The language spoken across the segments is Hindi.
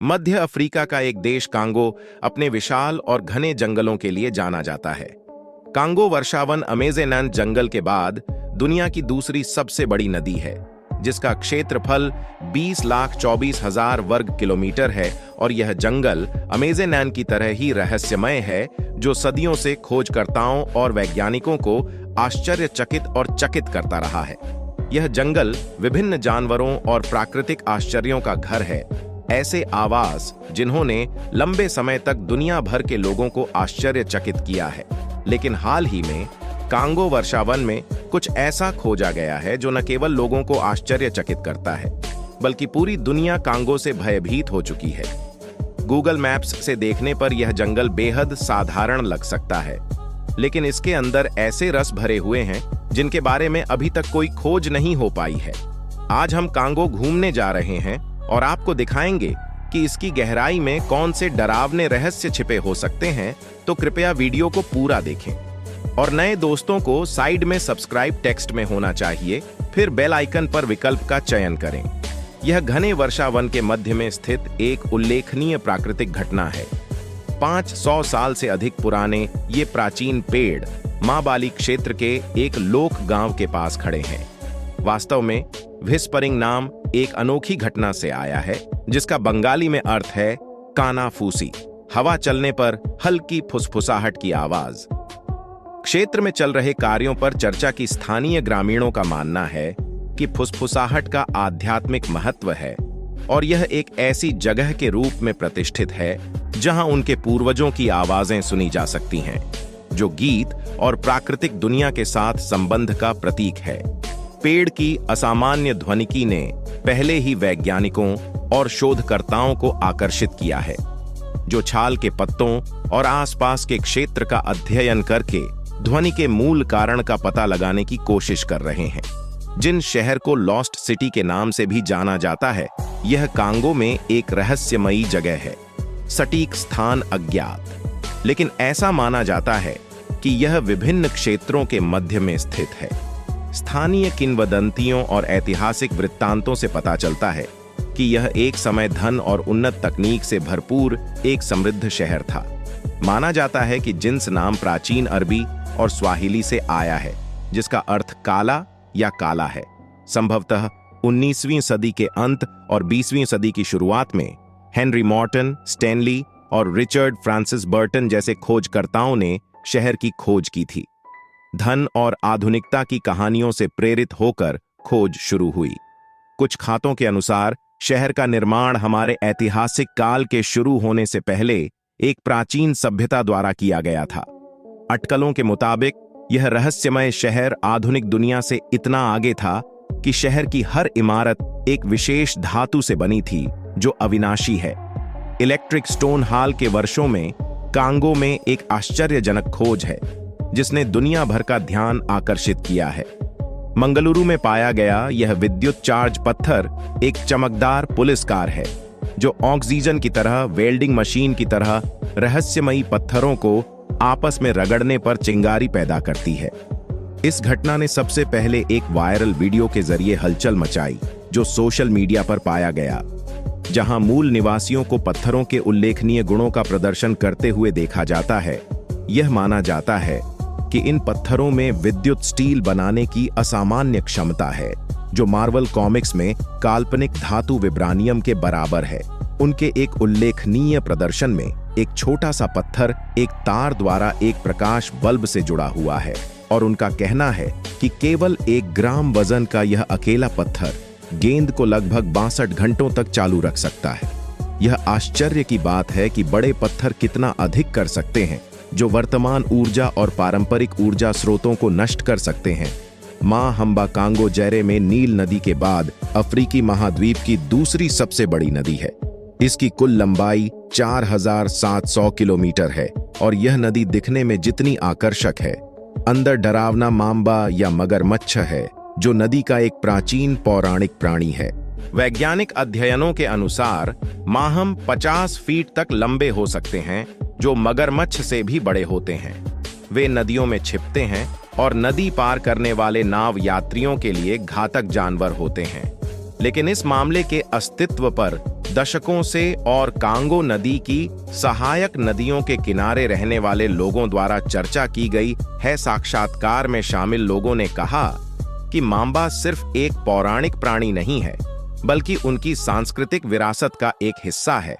मध्य अफ्रीका का एक देश कांगो अपने विशाल और घने जंगलों के लिए जाना जाता है। कांगो वर्षावन अमेज़न जंगल के बाद दुनिया की दूसरी सबसे बड़ी नदी है, जिसका क्षेत्रफल 20,24,000 वर्ग किलोमीटर है और यह जंगल अमेज़न की तरह ही रहस्यमय है, जो सदियों से खोजकर्ताओं और वैज्ञानिकों को आश्चर्यचकित और चकित करता रहा है। यह जंगल विभिन्न जानवरों और प्राकृतिक आश्चर्यों का घर है, ऐसे आवास जिन्होंने लंबे समय तक दुनिया भर के लोगों को आश्चर्यचकित किया है। लेकिन हाल ही में कांगो वर्षावन में कुछ ऐसा खोजा गया है जो न केवल लोगों को आश्चर्यचकित करता है, बल्कि पूरी दुनिया कांगो से भयभीत हो चुकी है। गूगल मैप्स से देखने पर यह जंगल बेहद साधारण लग सकता है, लेकिन इसके अंदर ऐसे रस भरे हुए हैं जिनके बारे में अभी तक कोई खोज नहीं हो पाई है। आज हम कांगो घूमने जा रहे हैं और आपको दिखाएंगे कि इसकी गहराई में कौन से डरावने रहस्य छिपे हो सकते हैं, तो कृपया वीडियो को पूरा देखें। और नए दोस्तों को साइड में सब्सक्राइब टेक्स्ट में होना चाहिए, फिर बेल आइकन पर विकल्प का चयन करें। यह घने वर्षावन के मध्य में स्थित एक उल्लेखनीय प्राकृतिक घटना है। 500 साल से अधिक पुराने ये प्राचीन पेड़ माबाली क्षेत्र के एक लोक गांव के पास खड़े हैं। वास्तव में व्हिस्परिंग नाम एक अनोखी घटना से आया है, जिसका बंगाली में अर्थ है कानाफूसी, हवा चलने पर हल्की फुसफुसाहट की आवाज। क्षेत्र में चल रहे कार्यों पर चर्चा की स्थानीय ग्रामीणों का मानना है कि फुसफुसाहट का आध्यात्मिक महत्व है और यह एक ऐसी जगह के रूप में प्रतिष्ठित है जहां उनके पूर्वजों की आवाजें सुनी जा सकती हैं, जो गीत और प्राकृतिक दुनिया के साथ संबंध का प्रतीक है। पेड़ की असामान्य ध्वनिकी ने पहले ही वैज्ञानिकों और शोधकर्ताओं को आकर्षित किया है, जो छाल के पत्तों और आसपास के क्षेत्र का अध्ययन करके ध्वनि के मूल कारण का पता लगाने की कोशिश कर रहे हैं। जिन शहर को लॉस्ट सिटी के नाम से भी जाना जाता है, यह कांगो में एक रहस्यमयी जगह है, सटीक स्थान अज्ञात। लेकिन ऐसा माना जाता है कि यह विभिन्न क्षेत्रों के मध्य में स्थित है। स्थानीय किंवदंतियों और ऐतिहासिक वृत्तांतों से पता चलता है कि यह एक समय धन और उन्नत तकनीक से भरपूर एक समृद्ध शहर था। माना जाता है कि जिन्स नाम प्राचीन अरबी और स्वाहिली से आया है, जिसका अर्थ काला या काला है। संभवतः 19वीं सदी के अंत और 20वीं सदी की शुरुआत में हेनरी मॉर्टन, स्टैनली और रिचर्ड फ्रांसिस बर्टन जैसे खोजकर्ताओं ने शहर की खोज की थी। धन और आधुनिकता की कहानियों से प्रेरित होकर खोज शुरू हुई। कुछ खातों के अनुसार शहर का निर्माण हमारे ऐतिहासिक काल के शुरू होने से पहले एक प्राचीन सभ्यता द्वारा किया गया था। अटकलों के मुताबिक यह रहस्यमय शहर आधुनिक दुनिया से इतना आगे था कि शहर की हर इमारत एक विशेष धातु से बनी थी जो अविनाशी है। इलेक्ट्रिक स्टोन हाल के वर्षों में कांगो में एक आश्चर्यजनक खोज है जिसने दुनिया भर का ध्यान आकर्षित किया है। मंगलुरु में पाया गया यह विद्युत चार्ज पत्थर एक चमकदार पुलिस कार है, जो ऑक्सीजन की तरह, वेल्डिंग मशीन की तरह रहस्यमयी पत्थरों को आपस में रगड़ने पर चिंगारी पैदा करती है। इस घटना ने सबसे पहले एक वायरल वीडियो के जरिए हलचल मचाई, जो सोशल मीडिया पर पाया गया, जहां मूल निवासियों को पत्थरों के उल्लेखनीय गुणों का प्रदर्शन करते हुए देखा जाता है। यह माना जाता है कि इन पत्थरों में विद्युत स्टील बनाने की असामान्य क्षमता है, जो मार्वल कॉमिक्स में काल्पनिक धातु विब्रानियम के बराबर है। उनके एक उल्लेखनीय प्रदर्शन में एक छोटा सा पत्थर एक तार द्वारा एक प्रकाश बल्ब से जुड़ा हुआ है और उनका कहना है कि केवल 1 ग्राम वजन का यह अकेला पत्थर गेंद को लगभग 62 घंटों तक चालू रख सकता है। यह आश्चर्य की बात है कि बड़े पत्थर कितना अधिक कर सकते हैं, जो वर्तमान ऊर्जा और पारंपरिक ऊर्जा स्रोतों को नष्ट कर सकते हैं। मां हम्बा कांगो जैरे में नील नदी के बाद अफ्रीकी महाद्वीप की दूसरी सबसे बड़ी नदी है। इसकी कुल लंबाई 4700 किलोमीटर है और यह नदी दिखने में जितनी आकर्षक है, अंदर डरावना मांबा या मगरमच्छ है, जो नदी का एक प्राचीन पौराणिक प्राणी है। वैज्ञानिक अध्ययनों के अनुसार माहम 50 फीट तक लंबे हो सकते हैं, जो मगरमच्छ से भी बड़े होते हैं। वे नदियों में छिपते हैं और नदी पार करने वाले नाव यात्रियों के लिए घातक जानवर होते हैं। लेकिन इस मामले के अस्तित्व पर दशकों से और कांगो नदी की सहायक नदियों के किनारे रहने वाले लोगों द्वारा चर्चा की गई है। साक्षात्कार में शामिल लोगों ने कहा कि मांबा सिर्फ एक पौराणिक प्राणी नहीं है, बल्कि उनकी सांस्कृतिक विरासत का एक हिस्सा है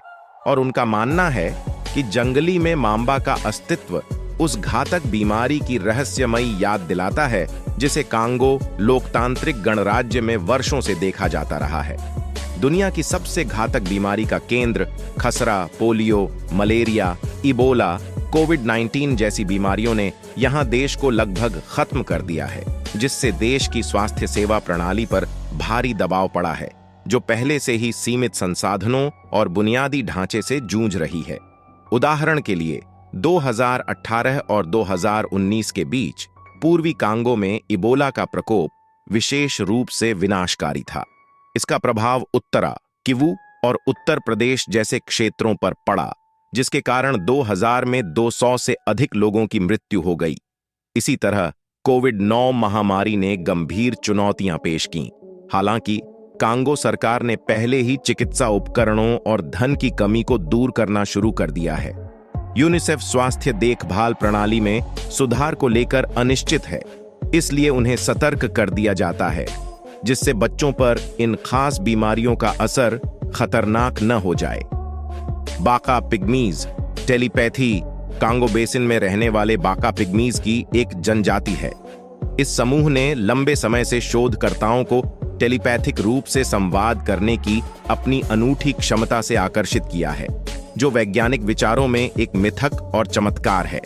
और उनका मानना है कि जंगली में मांबा का अस्तित्व उस घातक बीमारी की रहस्यमयी याद दिलाता है जिसे कांगो लोकतांत्रिक गणराज्य में वर्षों से देखा जाता रहा है। दुनिया की सबसे घातक बीमारी का केंद्र खसरा, पोलियो, मलेरिया, इबोला, कोविड-19 जैसी बीमारियों ने यहां देश को लगभग खत्म कर दिया है, जिससे देश की स्वास्थ्य सेवा प्रणाली पर भारी दबाव पड़ा है, जो पहले से ही सीमित संसाधनों और बुनियादी ढांचे से जूझ रही है। उदाहरण के लिए 2018 और 2019 के बीच पूर्वी कांगो में इबोला का प्रकोप विशेष रूप से विनाशकारी था। इसका प्रभाव उत्तरा, किवू और उत्तर प्रदेश जैसे क्षेत्रों पर पड़ा, जिसके कारण 2000 में 200 से अधिक लोगों की मृत्यु हो गई। इसी तरह कोविड-9 महामारी ने गंभीर चुनौतियां पेश की। हालांकि कांगो सरकार ने पहले ही चिकित्सा उपकरणों और धन की कमी को दूर करना शुरू कर दिया है। यूनिसेफ स्वास्थ्य देखभाल प्रणाली में सुधार को लेकर अनिश्चित है, इसलिए उन्हें सतर्क कर दिया जाता है, जिससे बच्चों पर इन खास बीमारियों का असर खतरनाक न हो जाए। बाका पिग्मीज टेलीपैथी कांगो बेसिन में रहने वाले बाका पिग्मीज की एक जनजाति है। इस समूह ने लंबे समय से शोधकर्ताओं को टेलीपैथिक रूप से संवाद करने की अपनी अनूठी क्षमता से आकर्षित किया है, जो वैज्ञानिक विचारों में एक मिथक और चमत्कार है।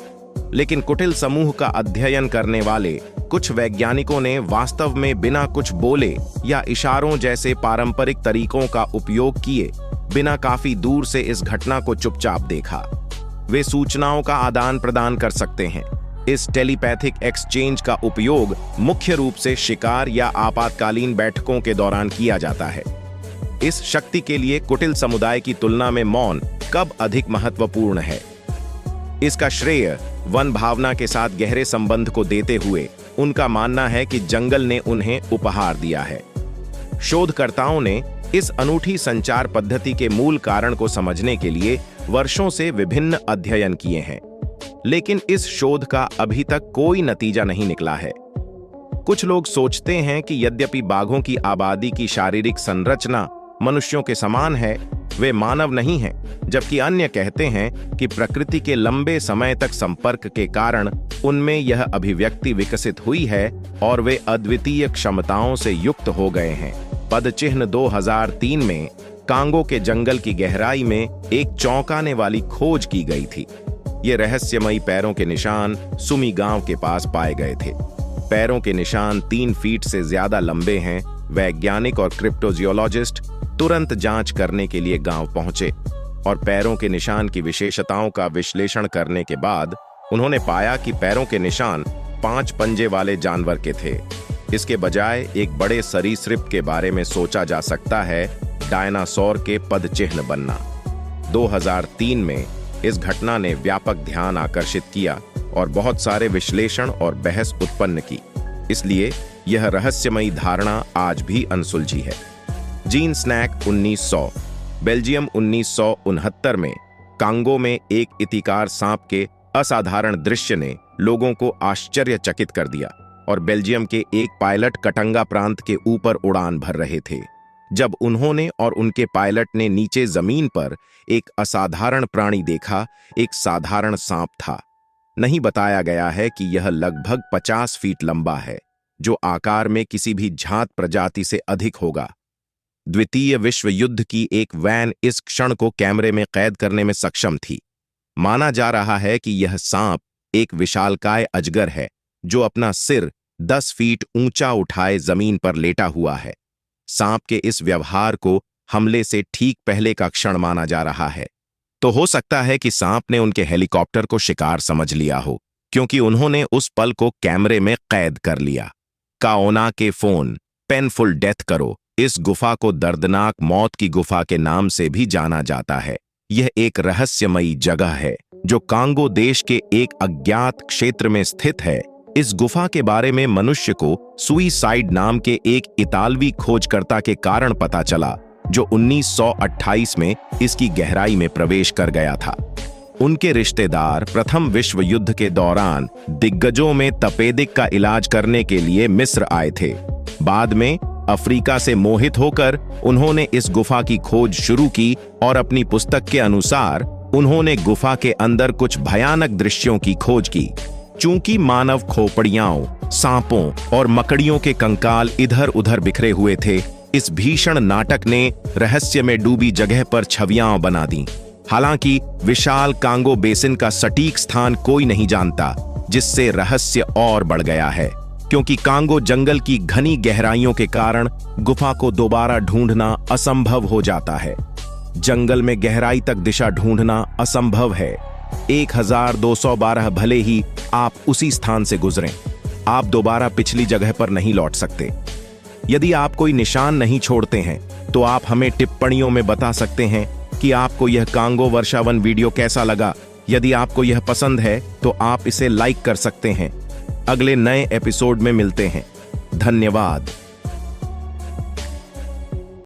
लेकिन कुटिल समूह का अध्ययन करने वाले कुछ वैज्ञानिकों ने वास्तव में बिना कुछ बोले या इशारों जैसे पारंपरिक तरीकों का उपयोग किए बिना काफी दूर से इस घटना को चुपचाप देखा। वे सूचनाओं का आदान प्रदान कर सकते हैं। इस टेलीपैथिक एक्सचेंज का उपयोग मुख्य रूप से शिकार या आपातकालीन बैठकों के दौरान किया जाता है। इस शक्ति के लिए कुटिल समुदाय की तुलना में मौन कब अधिक महत्वपूर्ण है। इसका श्रेय वन भावना के साथ गहरे संबंध को देते हुए उनका मानना है कि जंगल ने उन्हें उपहार दिया है। शोधकर्ताओं ने इस अनूठी संचार पद्धति के मूल कारण को समझने के लिए वर्षों से विभिन्न अध्ययन किए हैं, लेकिन इस शोध का अभी तक कोई नतीजा नहीं निकला है। कुछ लोग सोचते हैं कि यद्यपि बाघों की आबादी की शारीरिक संरचना मनुष्यों के समान है, वे मानव नहीं हैं, जबकि अन्य कहते हैं कि प्रकृति के लंबे समय तक संपर्क के कारण उनमें यह अभिव्यक्ति विकसित हुई है और वे अद्वितीय क्षमताओं से युक्त हो गए हैं। पदचिह्न 2003 में कांगो के जंगल की गहराई में एक चौंकाने वाली खोज की गई थी। ये रहस्यमयी पैरों के निशान सुमी गांव के पास पाए गए थे। पैरों के निशान 3 फीट से ज्यादा लंबे हैं। वैज्ञानिक और क्रिप्टोजियोलॉजिस्ट तुरंत जांच करने के लिए गांव पहुंचे और पैरों के निशान की विशेषताओं का विश्लेषण करने के बाद उन्होंने पाया कि पैरों के निशान 5 पंजे वाले जानवर के थे। इसके बजाय एक बड़े सरीसृप के बारे में सोचा जा सकता है, डायनासोर के पदचिह्न बनना। 2003 में इस घटना ने व्यापक ध्यान आकर्षित किया और बहुत सारे विश्लेषण और बहस उत्पन्न की। इसलिए यह रहस्यमयी धारणा आज भी अनसुलझी है। जीन स्नैक 1900 बेल्जियम 1969 में कांगो में एक इतिकार सांप के असाधारण दृश्य ने लोगों को आश्चर्यचकित कर दिया और बेल्जियम के एक पायलट कटंगा प्रांत के ऊपर उड़ान भर रहे थे जब उन्होंने और उनके पायलट ने नीचे जमीन पर एक असाधारण प्राणी देखा। एक साधारण सांप था। नहीं बताया गया है कि यह लगभग 50 फीट लंबा है, जो आकार में किसी भी झांत प्रजाति से अधिक होगा। द्वितीय विश्व युद्ध की एक वैन इस क्षण को कैमरे में कैद करने में सक्षम थी। माना जा रहा है कि यह सांप एक विशालकाय अजगर है जो अपना सिर 10 फीट ऊंचा उठाए जमीन पर लेटा हुआ है। सांप के इस व्यवहार को हमले से ठीक पहले का क्षण माना जा रहा है। तो हो सकता है कि सांप ने उनके हेलीकॉप्टर को शिकार समझ लिया हो, क्योंकि उन्होंने उस पल को कैमरे में कैद कर लिया। काओना के फोन पेनफुल डेथ करो। इस गुफा को दर्दनाक मौत की गुफा के नाम से भी जाना जाता है। यह एक रहस्यमयी जगह है जो कांगो देश के एक अज्ञात क्षेत्र में स्थित है। इस गुफा के बारे में मनुष्य को सुइसाइड नाम के एक इतालवी खोजकर्ता के कारण पता चला, जो 1928 में इसकी गहराई में प्रवेश कर गया था। उनके रिश्तेदार प्रथम विश्व युद्ध के दौरान दिग्गजों में तपेदिक का इलाज करने के लिए मिस्र आए थे। बाद में अफ्रीका से मोहित होकर उन्होंने इस गुफा की खोज शुरू की और अपनी पुस्तक के अनुसार उन्होंने गुफा के अंदर कुछ भयानक दृश्यों की खोज की। चूंकि मानव खोपड़ियाओं, सांपों और मकड़ियों के कंकाल इधर उधर बिखरे हुए थे, इस भीषण नाटक ने रहस्य में डूबी जगह पर छवियां बना दी। हालांकि विशाल कांगो बेसिन का सटीक स्थान कोई नहीं जानता, जिससे रहस्य और बढ़ गया है, क्योंकि कांगो जंगल की घनी गहराइयों के कारण गुफा को दोबारा ढूंढना असंभव हो जाता है। जंगल में गहराई तक दिशा ढूंढना असंभव है। 1212 भले ही आप उसी स्थान से गुजरें, आप दोबारा पिछली जगह पर नहीं लौट सकते। यदि आप कोई निशान नहीं छोड़ते हैं तो आप हमें टिप्पणियों में बता सकते हैं कि आपको यह कांगो वर्षावन वीडियो कैसा लगा। यदि आपको यह पसंद है तो आप इसे लाइक कर सकते हैं। अगले नए एपिसोड में मिलते हैं। धन्यवाद।